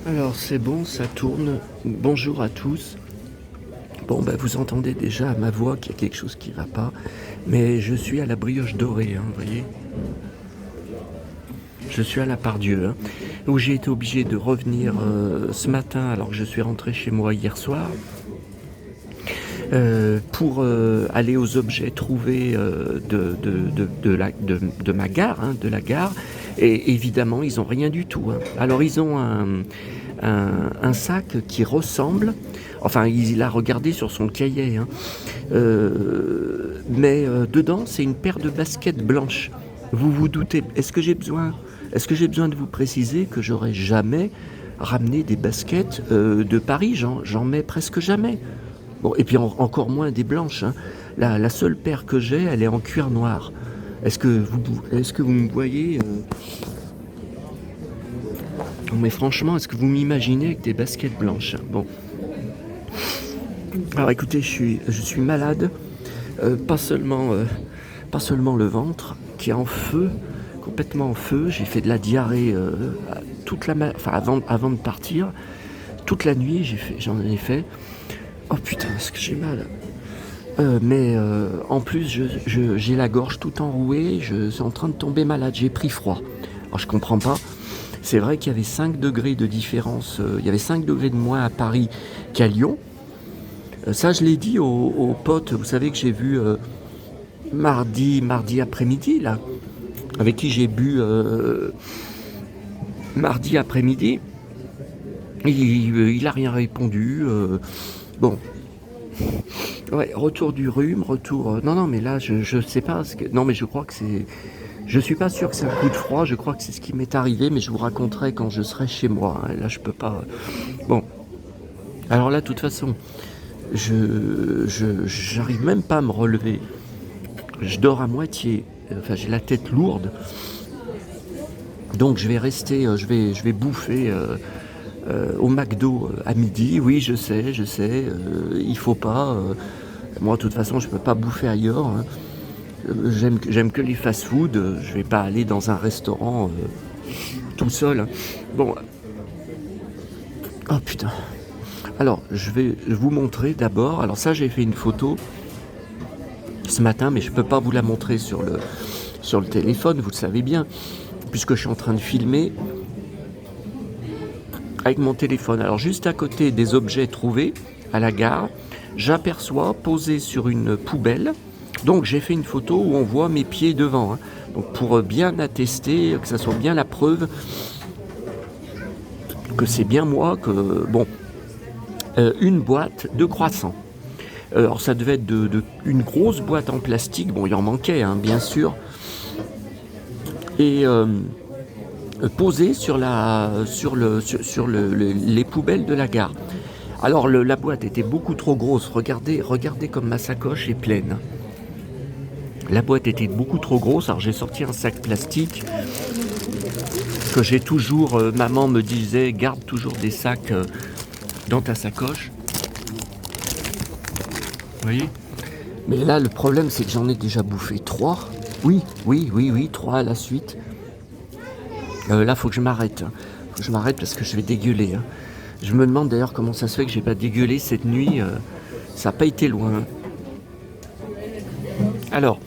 Alors c'est bon, ça tourne. Bonjour à tous. Bon, vous entendez déjà à ma voix qu'il y a quelque chose qui ne va pas. Mais je suis à la brioche dorée, vous voyez. Je suis à la Pardieu, où j'ai été obligé de revenir ce matin alors que je suis rentré chez moi hier soir. Pour aller aux objets trouvés de ma gare, de la gare. Et évidemment, ils n'ont rien du tout. Alors, ils ont un sac qui ressemble... Enfin, il a regardé sur son cahier. Mais dedans, c'est une paire de baskets blanches. Vous vous doutez, est-ce que j'ai besoin de vous préciser que j'aurais jamais ramené des baskets de Paris? J'en mets presque jamais. Bon, et puis encore moins des blanches. La seule paire que j'ai, elle est en cuir noir. Est-ce que vous me voyez Non, mais franchement, est-ce que vous m'imaginez avec des baskets blanches? Bon. Alors écoutez, je suis malade. Pas seulement le ventre, qui est en feu, complètement en feu. J'ai fait de la diarrhée avant de partir. Toute la nuit, j'en ai fait. Oh putain, est-ce que j'ai mal? Mais en plus, j'ai la gorge tout enrouée, je suis en train de tomber malade, j'ai pris froid. Alors je comprends pas. C'est vrai qu'il y avait 5 degrés de différence, il y avait 5 degrés de moins à Paris qu'à Lyon. Ça, je l'ai dit aux potes, vous savez, que j'ai vu mardi après-midi, là, avec qui j'ai bu mardi après-midi. Il a rien répondu. Bon. Ouais, retour du rhume, non, mais là, je sais pas. Non, mais je crois que c'est... Je suis pas sûr que c'est un coup de froid. Je crois que c'est ce qui m'est arrivé, mais je vous raconterai quand je serai chez moi. Là, je peux pas... Bon. Alors là, de toute façon, j'arrive même pas à me relever. Je dors à moitié. Enfin, j'ai la tête lourde. Donc, je vais rester... je vais bouffer... au McDo à midi, oui, je sais, il faut pas. Moi, de toute façon, je peux pas bouffer ailleurs. J'aime que les fast-food. Je vais pas aller dans un restaurant tout seul. Bon. Oh putain. Alors, je vais vous montrer d'abord. Alors ça, j'ai fait une photo ce matin, mais je peux pas vous la montrer sur le téléphone, vous le savez bien, puisque je suis en train de filmer avec mon téléphone. Alors juste à côté des objets trouvés à la gare, j'aperçois posé sur une poubelle. Donc j'ai fait une photo où on voit mes pieds devant. Donc pour bien attester, que ça soit bien la preuve que c'est bien moi, que bon, une boîte de croissants. Alors ça devait être une grosse boîte en plastique. Bon, il en manquait, bien sûr. Et posée sur les poubelles de la gare. Alors la boîte était beaucoup trop grosse. Regardez comme ma sacoche est pleine. La boîte était beaucoup trop grosse. Alors j'ai sorti un sac plastique que j'ai toujours. Maman me disait, garde toujours des sacs dans ta sacoche. Vous voyez? Mais là le problème c'est que j'en ai déjà bouffé 3. Oui, 3 à la suite. Là, faut que je m'arrête. Faut que je m'arrête parce que je vais dégueuler. Je me demande d'ailleurs comment ça se fait que j'ai pas dégueulé cette nuit. Ça n'a pas été loin. Alors,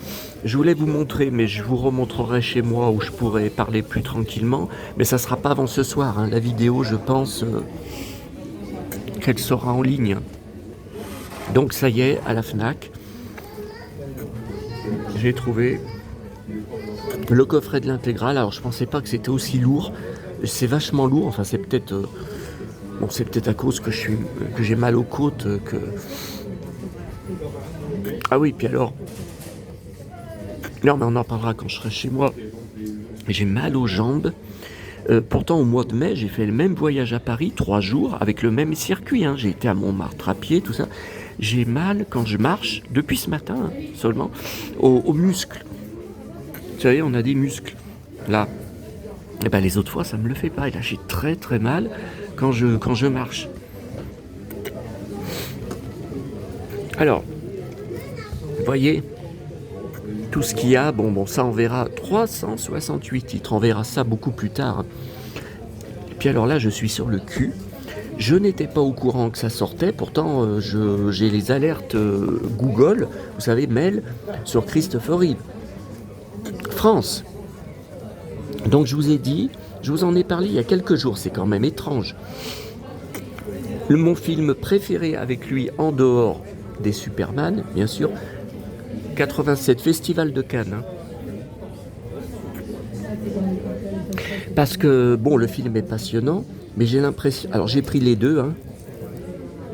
je voulais vous montrer, mais je vous remontrerai chez moi où je pourrai parler plus tranquillement. Mais ça sera pas avant ce soir. La vidéo, je pense qu'elle sera en ligne. Donc ça y est, à la Fnac, j'ai trouvé le coffret de l'intégrale. Alors je pensais pas que c'était aussi lourd. C'est vachement lourd. Enfin c'est peut-être à cause que j'ai mal aux côtes que. Ah oui, puis alors. Non mais on en parlera quand je serai chez moi. J'ai mal aux jambes. Pourtant au mois de mai j'ai fait le même voyage à Paris 3 jours avec le même circuit. J'ai été à Montmartre à pied, tout ça. J'ai mal quand je marche depuis ce matin seulement aux muscles. Vous savez, on a des muscles là. Et les autres fois, ça me le fait pas. Et là, j'ai très très mal quand je marche. Alors, vous voyez, tout ce qu'il y a. Bon, ça on verra. 368 titres, on verra ça beaucoup plus tard. Et puis alors là, je suis sur le cul. Je n'étais pas au courant que ça sortait, pourtant j'ai les alertes Google, vous savez, mail, sur Christopher Reeve. France. Donc je vous ai dit, je vous en ai parlé il y a quelques jours, c'est quand même étrange. Mon film préféré avec lui en dehors des Superman, bien sûr, 87 Festival de Cannes. Parce que, bon, le film est passionnant, mais j'ai l'impression... Alors j'ai pris les deux, hein.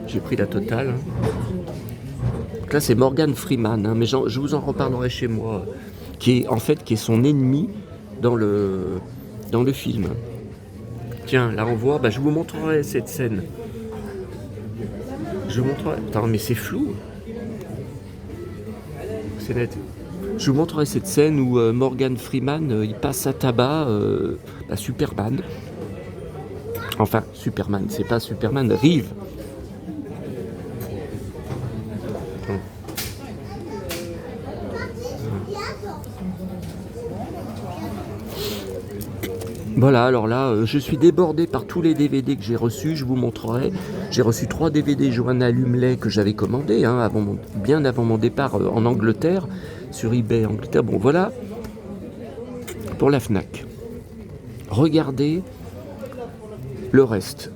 J'ai pris la totale. Hein. Donc là c'est Morgan Freeman, hein, mais je vous en reparlerai chez moi, qui est son ennemi dans le film. Tiens, là on voit, je vous montrerai cette scène. Je vous montrerai... Attends, mais c'est flou. C'est net. Je vous montrerai cette scène où Morgan Freeman, il passe à tabac Superman. Enfin, Superman, c'est pas Superman, Reeve. Voilà, alors là, je suis débordé par tous les DVD que j'ai reçus, je vous montrerai. J'ai reçu 3 DVD Johanna Lumley que j'avais commandés, hein, bien avant mon départ en Angleterre, sur eBay Angleterre. Bon, voilà, pour la Fnac. Regardez le reste.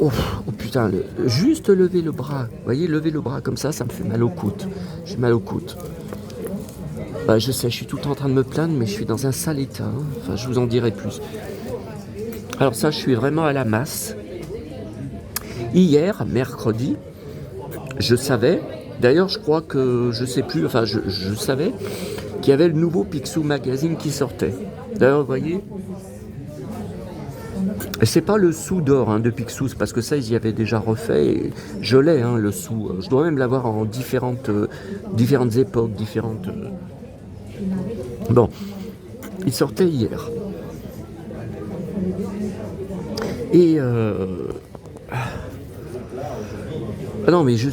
Oh putain, juste lever le bras, vous voyez, lever le bras comme ça me fait mal au coude. J'ai mal au coude. Je sais, je suis tout le temps en train de me plaindre, mais je suis dans un sale état. Hein. Enfin, je vous en dirai plus. Alors ça, je suis vraiment à la masse. Hier, mercredi, je savais, d'ailleurs je crois que, je sais plus, enfin je savais qu'il y avait le nouveau Picsou Magazine qui sortait. D'ailleurs, vous voyez, c'est pas le sou d'or de Picsou, parce que ça ils y avaient déjà refait, et je l'ai, le sou. Je dois même l'avoir en différentes époques, différentes... Bon, il sortait hier. Et non, mais je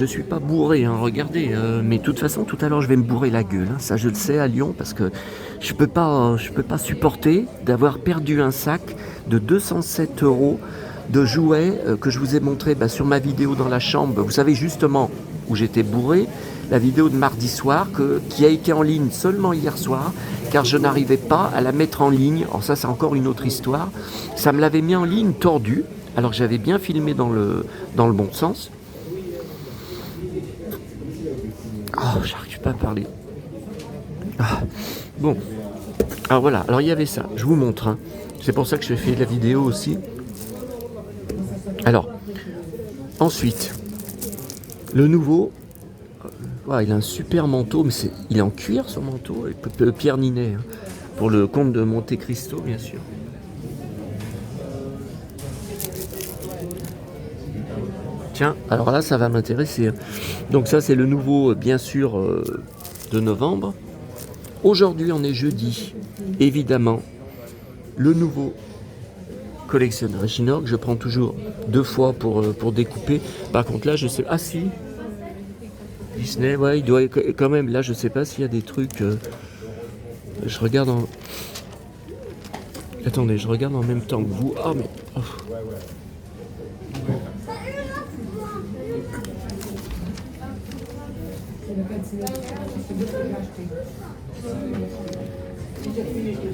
suis pas bourré, hein, regardez. Mais de toute façon, tout à l'heure, je vais me bourrer la gueule. Hein, ça, je le sais à Lyon, parce que je peux pas supporter d'avoir perdu un sac de 207 € de jouets que je vous ai montré sur ma vidéo dans la chambre. Vous savez justement où j'étais bourré. La vidéo de mardi soir qui a été en ligne seulement hier soir, car je n'arrivais pas à la mettre en ligne. Alors ça, c'est encore une autre histoire. Ça me l'avait mis en ligne tordu, alors que j'avais bien filmé dans le bon sens. Oh, j'arrive pas à parler. Bon, alors voilà, alors il y avait ça, je vous montre. Hein. C'est pour ça que je fais la vidéo aussi. Alors, ensuite, le nouveau... il a un super manteau, mais il est en cuir son manteau, Pierre Ninet, hein, pour le comte de Monte Cristo, bien sûr. Tiens, alors là, ça va m'intéresser. Donc ça, c'est le nouveau, bien sûr, de novembre. Aujourd'hui, on est jeudi, évidemment. Le nouveau collectionneur Chinook, je prends toujours 2 fois pour découper. Par contre, là, je sais... Ah si, Disney, ouais, il doit quand même... Là, je sais pas s'il y a des trucs... je regarde en... Attendez, je regarde en même temps que vous. Ah, mais... Oh.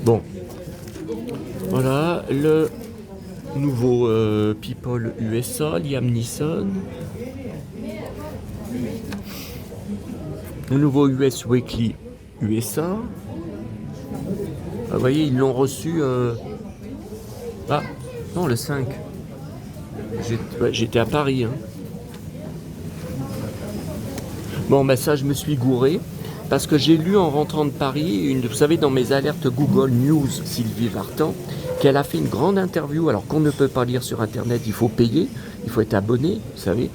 Bon. Voilà, le nouveau People USA, Liam Neeson. Le nouveau US Weekly USA. Vous voyez, ils l'ont reçu... Ah, non, le 5. J'étais à Paris. Hein. Bon, ça, je me suis gouré. Parce que j'ai lu en rentrant de Paris, vous savez, dans mes alertes Google News, Sylvie Vartan, qu'elle a fait une grande interview, alors qu'on ne peut pas lire sur Internet, il faut payer, il faut être abonné, vous savez.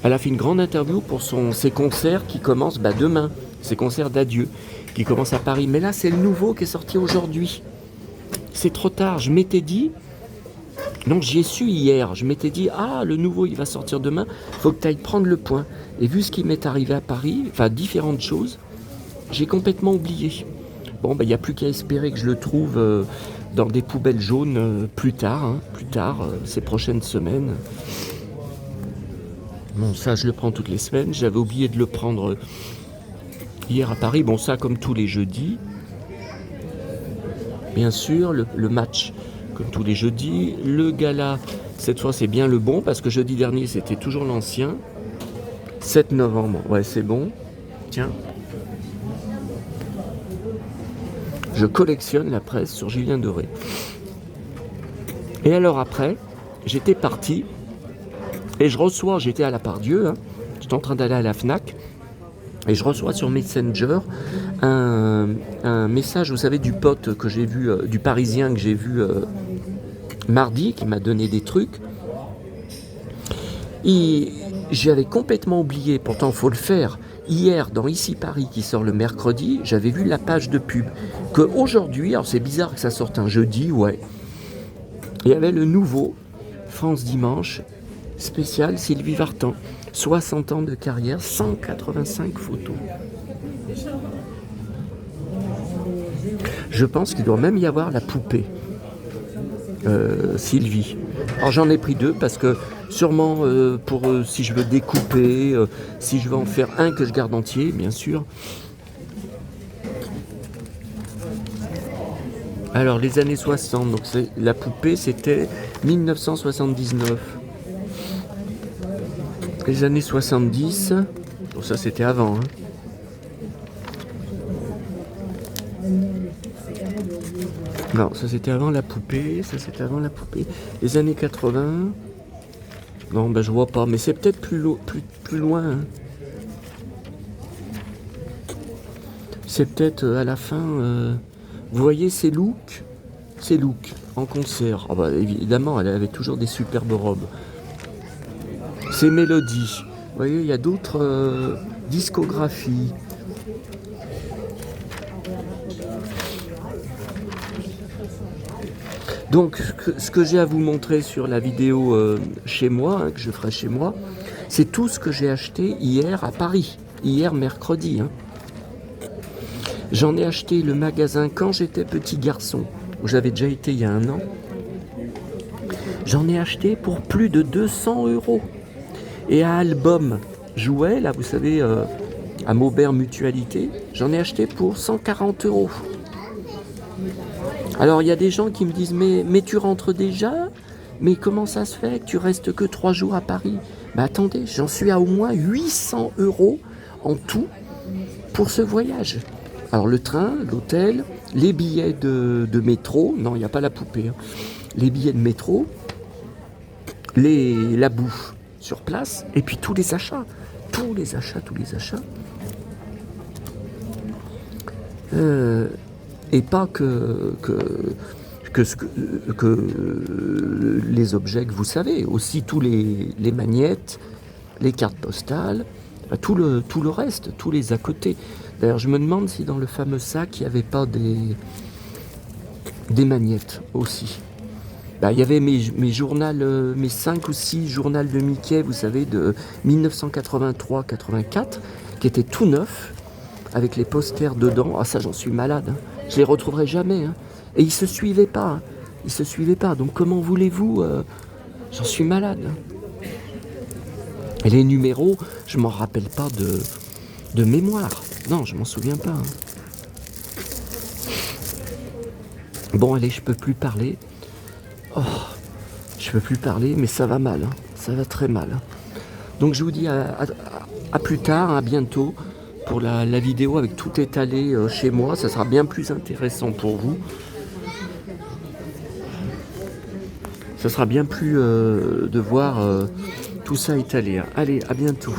Elle a fait une grande interview pour ses concerts qui commencent demain, ses concerts d'adieu, qui commencent à Paris. Mais là, c'est le nouveau qui est sorti aujourd'hui. C'est trop tard, je m'étais dit... Non, j'y ai su hier, je m'étais dit, le nouveau, il va sortir demain, il faut que tu ailles prendre le point. Et vu ce qui m'est arrivé à Paris, enfin, différentes choses, J'ai complètement oublié. Bon, il n'y a plus qu'à espérer que je le trouve dans des poubelles jaunes plus tard, ces prochaines semaines. Bon, ça, je le prends toutes les semaines. J'avais oublié de le prendre hier à Paris. Bon, ça, comme tous les jeudis. Bien sûr, le match, comme tous les jeudis. Le gala, cette fois, c'est bien le bon, parce que jeudi dernier, c'était toujours l'ancien. 7 novembre, ouais, c'est bon. Tiens. Je collectionne la presse sur Julien Doré. Et alors après, j'étais parti, et j'étais à la Part-Dieu, hein, j'étais en train d'aller à la FNAC, et je reçois sur Messenger un message, vous savez, du pote que j'ai vu, du Parisien que j'ai vu mardi, qui m'a donné des trucs. Et j'avais complètement oublié, pourtant il faut le faire. Hier, dans Ici Paris, qui sort le mercredi, j'avais vu la page de pub. Qu'aujourd'hui, alors c'est bizarre que ça sorte un jeudi, ouais. Il y avait le nouveau France Dimanche, spécial Sylvie Vartan. 60 ans de carrière, 185 photos. Je pense qu'il doit même y avoir la poupée. Sylvie. Alors j'en ai pris 2 parce que sûrement pour si je veux découper, si je veux en faire un que je garde entier, bien sûr. Alors les années 60, donc la poupée c'était 1979. Les années 70, bon ça c'était avant. Hein. Non, ça c'était avant la poupée, Les années 80, non, je vois pas, mais c'est peut-être plus loin. Hein. C'est peut-être à la fin, vous voyez ces looks en concert. Oh évidemment, elle avait toujours des superbes robes. Ces mélodies, vous voyez, il y a d'autres discographies. Donc, ce que j'ai à vous montrer sur la vidéo chez moi, hein, que je ferai chez moi, c'est tout ce que j'ai acheté hier à Paris, hier mercredi. Hein. J'en ai acheté le magasin quand j'étais petit garçon, où j'avais déjà été il y a 1 an. J'en ai acheté pour plus de 200 €. Et à Album Jouet, là, vous savez, à Maubert Mutualité, j'en ai acheté pour 140 €. Alors il y a des gens qui me disent mais tu rentres déjà? Mais comment ça se fait que tu restes que 3 jours à Paris? Attendez, j'en suis à au moins 800 € en tout pour ce voyage. Alors le train, l'hôtel, les billets de métro, non il n'y a pas la poupée, hein. Les billets de métro, la bouffe sur place, et puis tous les achats. Et pas que les objets que vous savez, aussi tous les magnettes, les cartes postales, tout le reste, tous les à côté. D'ailleurs, je me demande si dans le fameux sac, il n'y avait pas des magnettes aussi. Il y avait mes 5 ou 6 journaux de Mickey, vous savez, de 1983-84, qui étaient tout neufs, avec les posters dedans. Ah ça, j'en suis malade. Hein. Je les retrouverai jamais. Hein. Et ils se suivaient pas. Hein. Donc comment voulez-vous j'en suis malade. Hein. Et les numéros, je m'en rappelle pas de mémoire. Non, je m'en souviens pas. Hein. Bon, allez, je peux plus parler. Oh, je peux plus parler, mais ça va mal. Hein. Ça va très mal. Hein. Donc je vous dis à plus tard, à bientôt. Pour la vidéo avec tout étalé chez moi, ça sera bien plus intéressant pour vous. Ça sera bien plus de voir tout ça étalé. Allez, à bientôt.